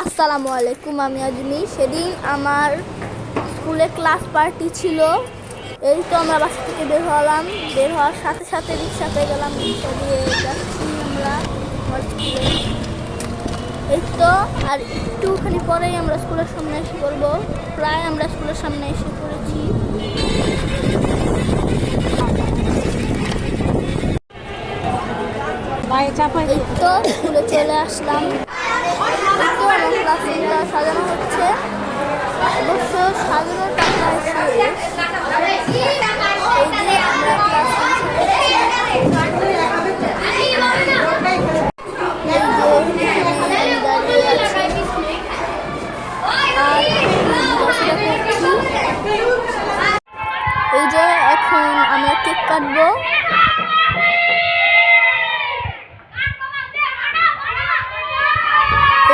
আসসালামু আলাইকুম, আমি আজমি। সেদিন আমার স্কুলে ক্লাস পার্টি ছিল। এই তো আমরা বাসা থেকে বের হলাম। বের হওয়ার সাথে সাথে রিক্সা পেয়ে গেলাম। রিক্সা দিয়ে যাচ্ছি আমরা আমার স্কুলে। এই তো আর একটুখানি পরেই আমরা স্কুলের সামনে এসে পড়বো। প্রায় আমরা স্কুলের সামনে এসে পড়েছি। এই তো স্কুলে চলে আসলাম। ক্লাসরুমটা সাজানো হচ্ছে। অবশ্য সাজানোর টাকা এই যে এখন আমরা কেক কাটবো।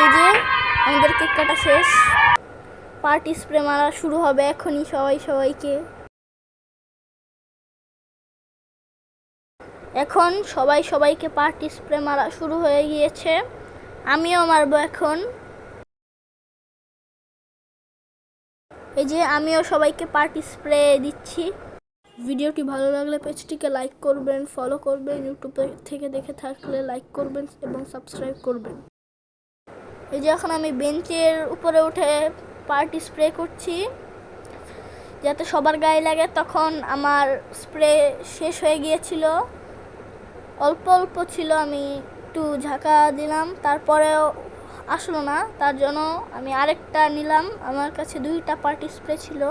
এই যে আমাদের কেক কাটা শেষ। পার্টি স্প্রে মারা শুরু হবে এখনই সবাইকে। এখন সবাইকে পার্টি স্প্রে মারা শুরু হয়ে গিয়েছে। আমিও মারবো এখন। এই যে আমিও সবাইকে পার্টি স্প্রে দিচ্ছি। ভিডিওটি ভালো লাগলে পেজটিকে লাইক করবেন, ফলো করবেন। ইউটিউব থেকে দেখে থাকলে লাইক করবেন এবং সাবস্ক্রাইব করবেন। এই যে এখন আমি বেঞ্চের উপরে উঠে পার্টি স্প্রে করছি যাতে সবার গায়ে লাগে। তখন আমার স্প্রে শেষ হয়ে গিয়েছিল, অল্প অল্প ছিল। আমি একটু ঝাঁকা দিলাম, তারপরেও আসলো না। তার জন্য আমি আরেকটা নিলাম। আমার কাছে 2টা পার্টি স্প্রে ছিল।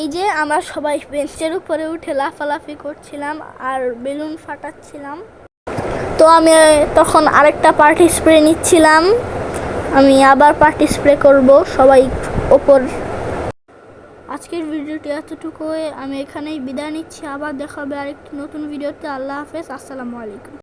এই যে আমরা সবাই বেঞ্চের উপরে উঠে লাফালাফি করছিলাম আর বেলুন ফাটাচ্ছিলাম। তো আমি তখন আরেকটা পার্টি স্প্রে নিচ্ছিলাম। আমি আবার পার্টি স্প্রে করব সবাই ওপর। আজকের ভিডিওটি এতটুকুই। আমি এখানেই বিদায় নিচ্ছি। আবার দেখা হবে আরেকটি নতুন ভিডিওতে। আল্লাহ হাফেজ, আসসালামু আলাইকুম।